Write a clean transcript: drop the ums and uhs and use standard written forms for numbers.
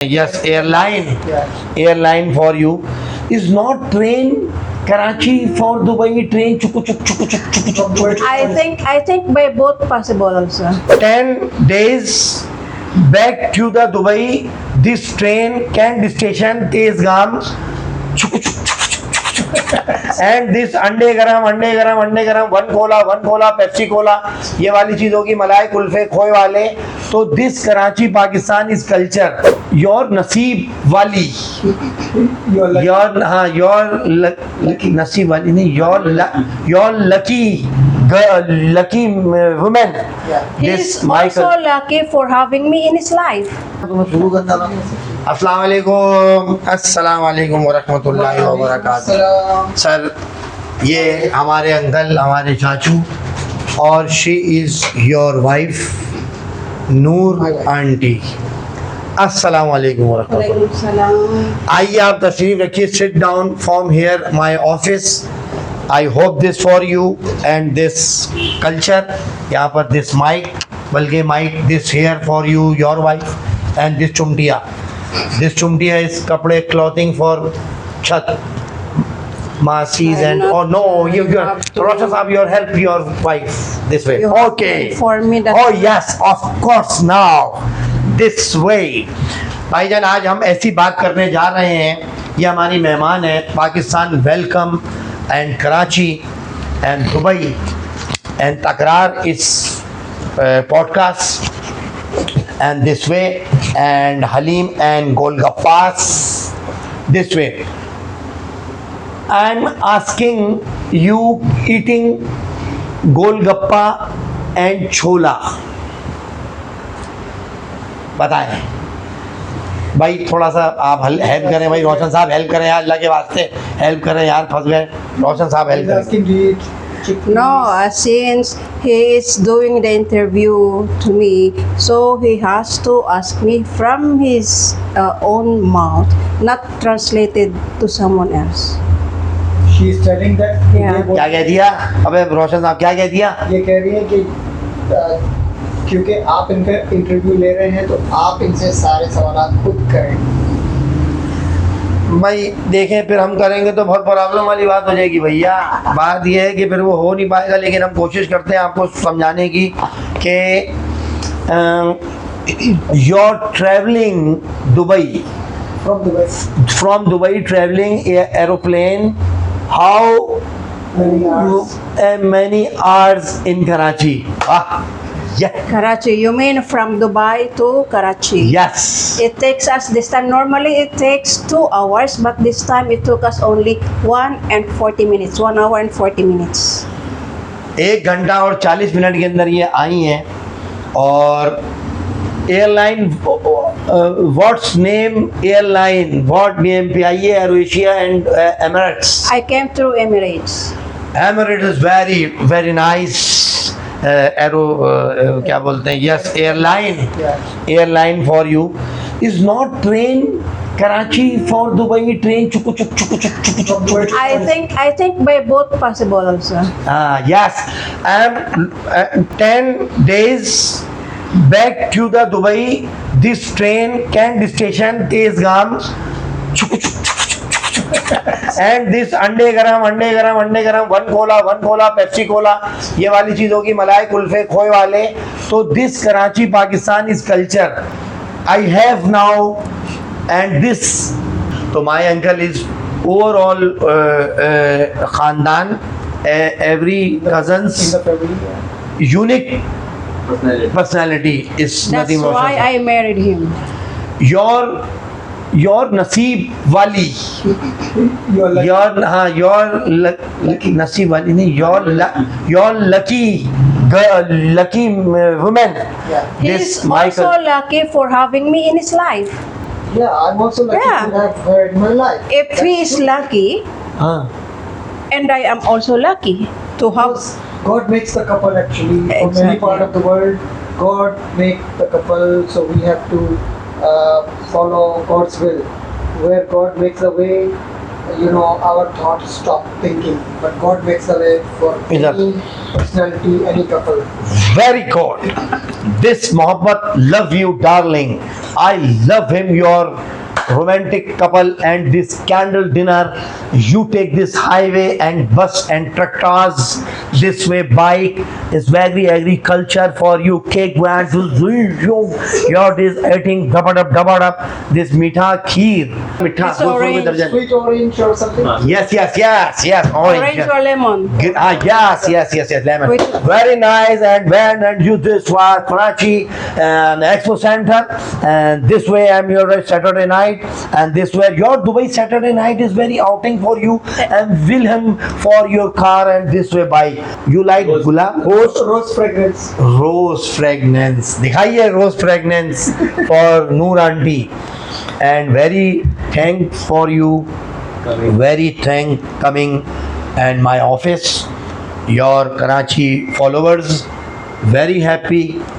Yes, airline for you is not train Karachi for Dubai, train chuku chuk chuku chuk chuku chuk chuku chuk. I think by both possible also. 10 days back to the Dubai, this train Kent station Tezgam chuku chuk chuku chuk chuku chuk. And this अंडे गरम one Cola Pepsi Cola ये वाली चीज होगी मलाई कुल्फे खोए वाले. तो this Karachi Pakistan is culture. Your नसीब वाली योर नसीब वाली नहीं your lucky women. He's also lucky for having me in his life. अस्सलाम वालेकुम वरहमतुल्लाहि व बरकातहू. सर ये हमारे अंकल हमारे चाचू और she is your wife Noor aunty. अस्सलाम वालेकुम वरहमतुल्लाह. आइए आप तशरीफ रखिए. Sit down from here my office. I hope this for you and this culture. यहाँ पर दिस माइक बल्कि mic this hair for you your wife and this चुमटिया. This chumtiya is kapde clothing for chat, masis and no, you Roshan sahab, you help your wife this way. You have Okay. to inform me that- Oh yes, of course. Now this way. भाईजान आज हम ऐसी बात करने जा रहे हैं. ये हमारी मेहमान है Pakistan welcome and Karachi and Dubai and तकरार इस podcast. And this way, and Halim and Golgappas this way. I'm asking you eating Golgappa and Chola. बताएं भाई, थोड़ा सा आप हेल्प करें भाई. रोशन साहब हेल्प करें यार, अल्लाह के वास्ते हेल्प करें यार, फंस गए. रोशन साहब हेल्प करें. No, since he is doing the interview to me, so he has to ask me from his own mouth, not translated to someone else. She is telling that Yeah. क्या कह दिया? अबे रोशन साहब क्या कह दिया? ये कह रही है कि क्योंकि आप इनका इंटरव्यू ले रहे हैं तो आप इनसे सारे सवाल खुद करें. भाई देखें फिर हम करेंगे तो बहुत प्रॉब्लम वाली बात हो जाएगी भैया. बात यह है कि फिर वो हो नहीं पाएगा. लेकिन हम कोशिश करते हैं आपको समझाने की कि your travelling Dubai From Dubai, travelling aeroplane how many hours in Karachi? Karachi, you mean from Dubai to Karachi? Yes. It takes us this time. Normally it takes 2 hours, but this time it took us only 1 and 40 minutes. 1 hour and 40 minutes. 1 घंटा और 40 minute के अंदर ये आई हैं. और airline what's name airline what name पे आई है? Air Asia and Emirates. I came through Emirates. Emirates is very very nice. एरो क्या बोलते हैं? Yes, airline for you is not train Karachi for Dubai, train चुकु चुक चुकु चुक चुकु चुक चुक. I think by both possible also. Yes, and 10 days back to the Dubai, this train Kent station Tezgam chuku chuk chuk chuk chuk chuk. And this अंडे गरम one Cola Pepsi Cola ये वाली चीज होगी मलाई कुल्फे खोए वाले. तो this Karachi Pakistan is culture I have now and this. तो माय अंकल इज ओवरऑल खानदान every cousins in the family. unique personality is That's nothing more. why I married him. your नसीब वाली your नसीब वाली नहीं your lucky woman. He's This Michael. also lucky for having me in his life. Yeah, I'm also lucky Yeah. to have her in my life. If he is lucky, हाँ. and I am also lucky to have. God makes the couple actually. From many Exactly. part of the world, God make the couple, so we have to follow God's will. Where God makes a way, our thoughts stop thinking, but God makes a way for any personality, any couple. Very good. This mohabbat, love you darling. I love him, your romantic couple, and this candle dinner. You take this highway and bus and tractors this way. Bike is very agriculture for you. Cake brands your this eating dabadab this mitha kheer. Mitha It's orange. Sweet orange or something? Yes, orange. Orange yes. or lemon? Yes, lemon. Which- Very nice. And when and you this was Karachi and Expo Center, and this way I'm your Saturday night, and this way your Dubai Saturday night is very outing for you, and Wilhelm for your car, and this way bike. You like gulab Rose fragrance. rose fragrance. दिखाइए rose fragrance for Noor auntie, and very thank for you. Very thank coming and my office, your Karachi followers, very happy